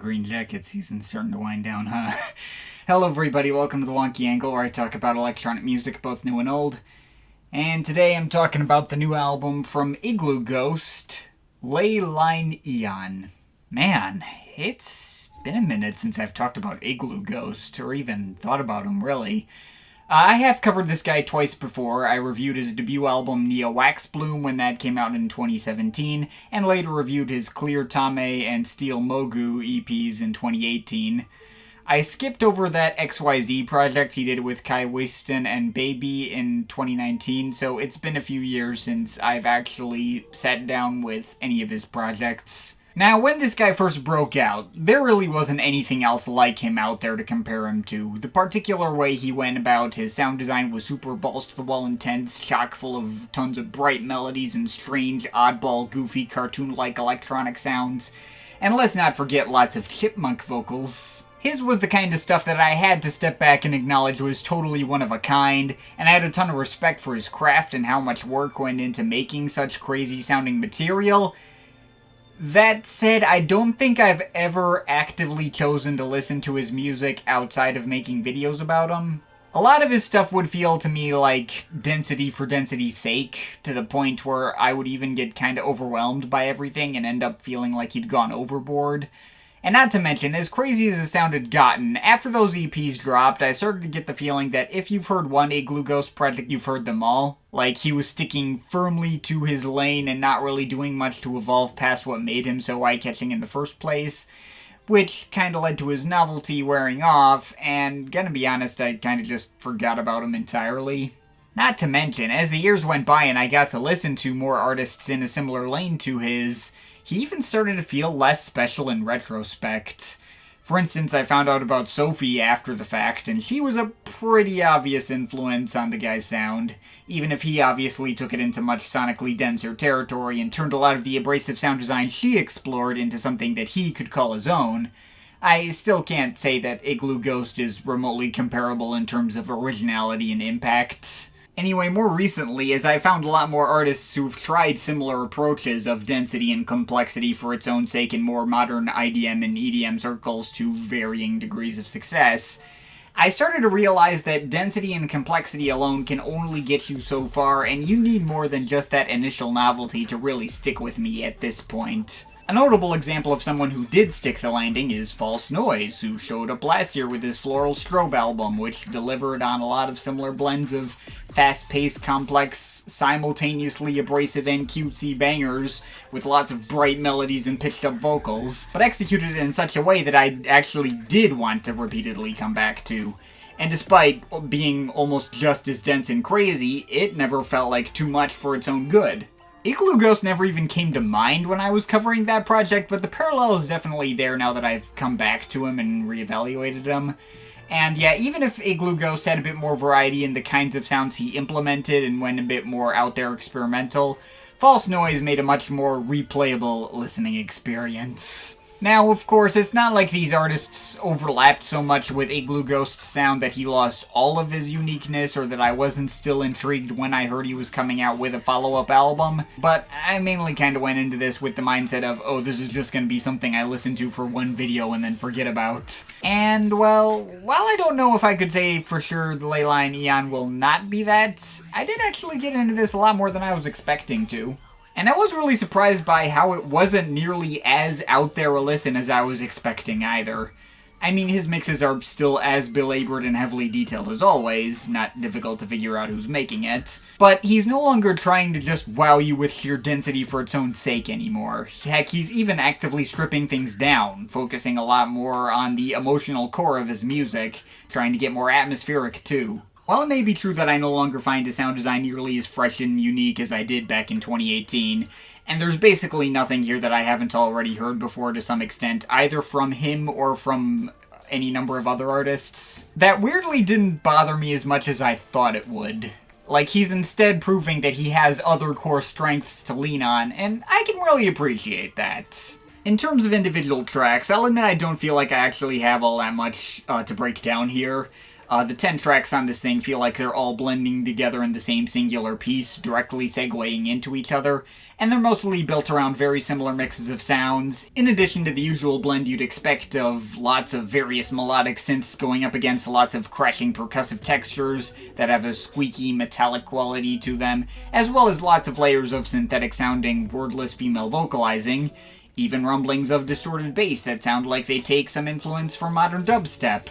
green jacket season's starting to wind down, huh? Hello everybody, welcome to the Wonky Angle, where I talk about electronic music, both new and old. And today I'm talking about the new album from Iglooghost, Ley Line Eon. Man, it's been a minute since I've talked about Iglooghost, or even thought about him, really. I have covered this guy twice before. I reviewed his debut album Neo Wax Bloom when that came out in 2017, and later reviewed his Clear Tame and Steel Mogu EPs in 2018. I skipped over that XYZ project he did with Kai Wiston and Baby in 2019, so it's been a few years since I've actually sat down with any of his projects. Now, when this guy first broke out, there really wasn't anything else like him out there to compare him to. The particular way he went about his sound design was super balls-to-the-wall intense, chock full of tons of bright melodies and strange, oddball, goofy, cartoon-like electronic sounds. And let's not forget lots of chipmunk vocals. His was the kind of stuff that I had to step back and acknowledge was totally one of a kind, and I had a ton of respect for his craft and how much work went into making such crazy-sounding material. That said, I don't think I've ever actively chosen to listen to his music outside of making videos about him. A lot of his stuff would feel to me like density for density's sake, to the point where I would even get kinda overwhelmed by everything and end up feeling like he'd gone overboard. And not to mention, as crazy as the sound had gotten, after those EPs dropped, I started to get the feeling that if you've heard one Iglooghost project, you've heard them all. Like, he was sticking firmly to his lane and not really doing much to evolve past what made him so eye-catching in the first place, which kinda led to his novelty wearing off, and gonna be honest, I kinda just forgot about him entirely. Not to mention, as the years went by and I got to listen to more artists in a similar lane to his, he even started to feel less special in retrospect. For instance, I found out about Sophie after the fact, and she was a pretty obvious influence on the guy's sound, even if he obviously took it into much sonically denser territory and turned a lot of the abrasive sound design she explored into something that he could call his own. I still can't say that Iglooghost is remotely comparable in terms of originality and impact. Anyway, more recently, as I found a lot more artists who've tried similar approaches of density and complexity for its own sake in more modern IDM and EDM circles to varying degrees of success, I started to realize that density and complexity alone can only get you so far, and you need more than just that initial novelty to really stick with me at this point. A notable example of someone who did stick the landing is False Noise, who showed up last year with his Floral Strobe album, which delivered on a lot of similar blends of fast-paced, complex, simultaneously abrasive and cutesy bangers with lots of bright melodies and pitched-up vocals, but executed it in such a way that I actually did want to repeatedly come back to. And despite being almost just as dense and crazy, it never felt like too much for its own good. Iglooghost never even came to mind when I was covering that project, but the parallel is definitely there now that I've come back to him and reevaluated him. And yeah, even if Iglooghost had a bit more variety in the kinds of sounds he implemented and went a bit more out there experimental, False Noise made a much more replayable listening experience. Now, of course, it's not like these artists overlapped so much with Iglooghost's sound that he lost all of his uniqueness, or that I wasn't still intrigued when I heard he was coming out with a follow-up album, but I mainly kinda went into this with the mindset of, oh, this is just gonna be something I listen to for one video and then forget about. And, well, while I don't know if I could say for sure the Ley Line Eon will not be that, I did actually get into this a lot more than I was expecting to. And I was really surprised by how it wasn't nearly as out there a listen as I was expecting either. I mean, his mixes are still as belabored and heavily detailed as always, not difficult to figure out who's making it, but he's no longer trying to just wow you with sheer density for its own sake anymore. Heck, he's even actively stripping things down, focusing a lot more on the emotional core of his music, trying to get more atmospheric too. While it may be true that I no longer find his sound design nearly as fresh and unique as I did back in 2018, and there's basically nothing here that I haven't already heard before to some extent, either from him or from any number of other artists, that weirdly didn't bother me as much as I thought it would. Like, he's instead proving that he has other core strengths to lean on, and I can really appreciate that. In terms of individual tracks, I'll admit I don't feel like I actually have all that much to break down here. The 10 tracks on this thing feel like they're all blending together in the same singular piece, directly segueing into each other, and they're mostly built around very similar mixes of sounds, in addition to the usual blend you'd expect of lots of various melodic synths going up against lots of crashing percussive textures that have a squeaky metallic quality to them, as well as lots of layers of synthetic sounding wordless female vocalizing, even rumblings of distorted bass that sound like they take some influence from modern dubstep.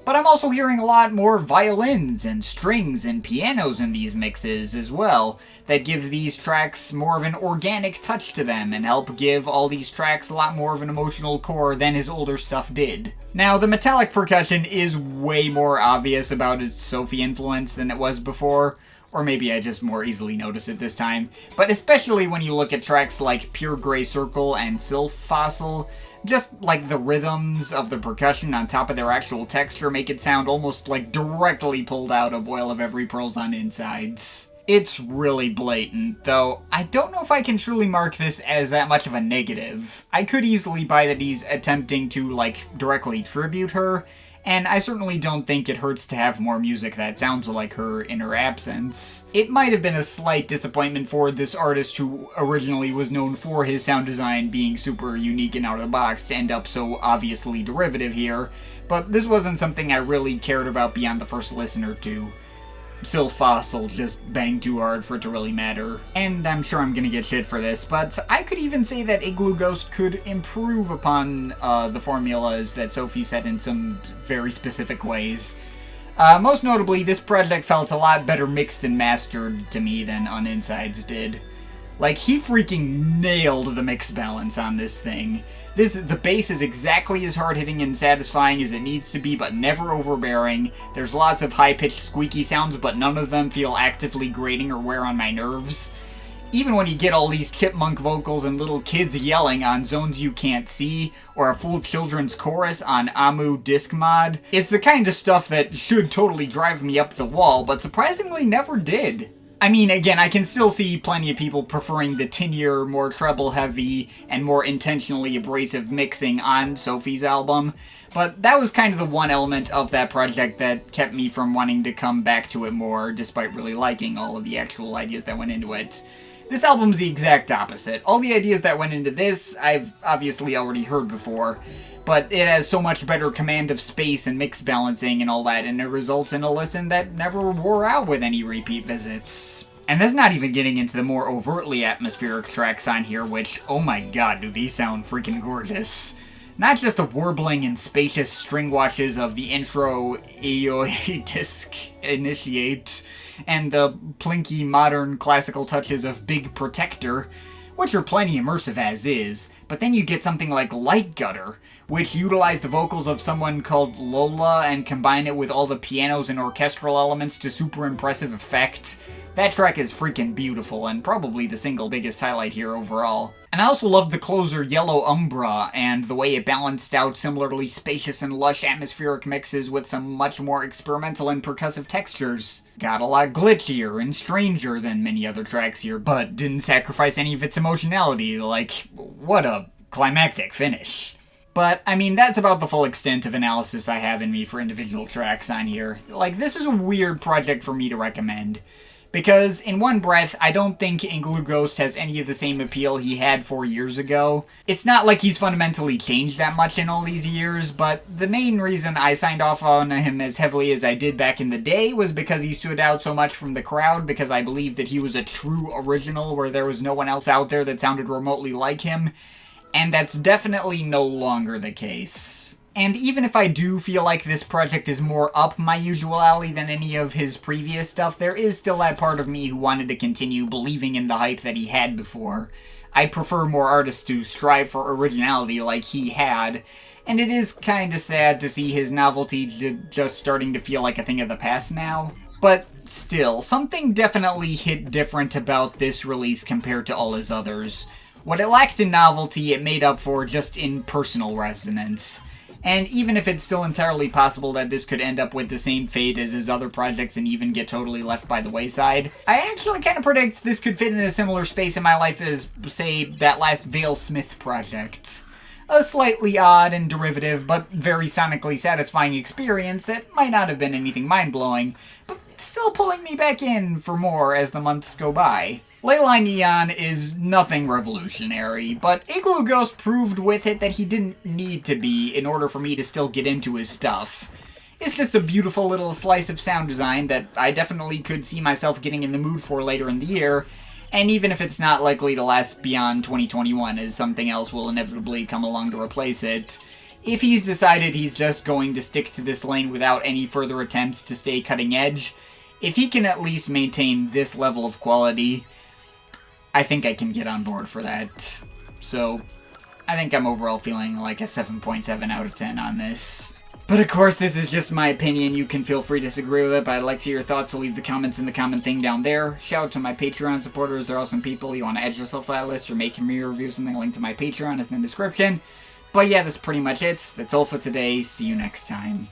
But I'm also hearing a lot more violins and strings and pianos in these mixes as well, that gives these tracks more of an organic touch to them and help give all these tracks a lot more of an emotional core than his older stuff did. Now, the metallic percussion is way more obvious about its Sophie influence than it was before, or maybe I just more easily notice it this time, but especially when you look at tracks like Pure Grey Circle and Sylph Fossil. Just like the rhythms of the percussion on top of their actual texture make it sound almost like directly pulled out of Oil of Every Pearl's on Insides. It's really blatant, though I don't know if I can truly mark this as that much of a negative. I could easily buy that he's attempting to, directly tribute her, and I certainly don't think it hurts to have more music that sounds like her in her absence. It might have been a slight disappointment for this artist who originally was known for his sound design being super unique and out of the box to end up so obviously derivative here, but this wasn't something I really cared about beyond the first listen or two. Sylph Fossil just banged too hard for it to really matter. And I'm sure I'm gonna get shit for this, but I could even say that Iglooghost could improve upon the formulas that Sophie set in some very specific ways. Most notably, this project felt a lot better mixed and mastered to me than On Insides did. He freaking nailed the mix balance on this thing. The bass is exactly as hard-hitting and satisfying as it needs to be, but never overbearing. There's lots of high-pitched squeaky sounds, but none of them feel actively grating or wear on my nerves. Even when you get all these chipmunk vocals and little kids yelling on Zones You Can't See, or a full children's chorus on Amu Disc Mod, it's the kind of stuff that should totally drive me up the wall, but surprisingly never did. I mean, again, I can still see plenty of people preferring the tinier, more treble-heavy, and more intentionally abrasive mixing on Sophie's album, but that was kind of the one element of that project that kept me from wanting to come back to it more, despite really liking all of the actual ideas that went into it. This album's the exact opposite. All the ideas that went into this, I've obviously already heard before, but it has so much better command of space and mix balancing and all that, and it results in a listen that never wore out with any repeat visits. And that's not even getting into the more overtly atmospheric tracks on here, which, oh my god, do these sound freaking gorgeous. Not just the warbling and spacious string washes of the intro Aoi disc Initiate, and the plinky modern classical touches of Big Protector, which are plenty immersive as is, but then you get something like Light Gutter, which utilize the vocals of someone called Lola and combine it with all the pianos and orchestral elements to super impressive effect. That track is freaking beautiful, and probably the single biggest highlight here overall. And I also loved the closer Yellow Umbra, and the way it balanced out similarly spacious and lush atmospheric mixes with some much more experimental and percussive textures. Got a lot glitchier and stranger than many other tracks here, but didn't sacrifice any of its emotionality. What a climactic finish. But, I mean, that's about the full extent of analysis I have in me for individual tracks on here. This is a weird project for me to recommend. Because, in one breath, I don't think Iglooghost has any of the same appeal he had 4 years ago. It's not like he's fundamentally changed that much in all these years, but the main reason I signed off on him as heavily as I did back in the day was because he stood out so much from the crowd, because I believed that he was a true original where there was no one else out there that sounded remotely like him, and that's definitely no longer the case. And even if I do feel like this project is more up my usual alley than any of his previous stuff, there is still that part of me who wanted to continue believing in the hype that he had before. I prefer more artists to strive for originality like he had, and it is kinda sad to see his novelty just starting to feel like a thing of the past now. But still, something definitely hit different about this release compared to all his others. What it lacked in novelty, it made up for just in personal resonance. And even if it's still entirely possible that this could end up with the same fate as his other projects and even get totally left by the wayside, I actually kind of predict this could fit in a similar space in my life as, say, that last Vale Smith project. a slightly odd and derivative, but very sonically satisfying experience that might not have been anything mind-blowing, but still pulling me back in for more as the months go by. Leyline Neon is nothing revolutionary, but Iglooghost proved with it that he didn't need to be in order for me to still get into his stuff. It's just a beautiful little slice of sound design that I definitely could see myself getting in the mood for later in the year, and even if it's not likely to last beyond 2021 as something else will inevitably come along to replace it, if he's decided he's just going to stick to this lane without any further attempts to stay cutting edge, if he can at least maintain this level of quality, I think I can get on board for that. So, I think I'm overall feeling like a 7.7 out of 10 on this. But of course, this is just my opinion. You can feel free to disagree with it, but I'd like to hear your thoughts, so leave the comments in the comment thing down there. Shout out to my Patreon supporters. They're awesome people. You want to add yourself to that list or make me review something, link to my Patreon is in the description. But yeah, that's pretty much it. That's all for today. See you next time.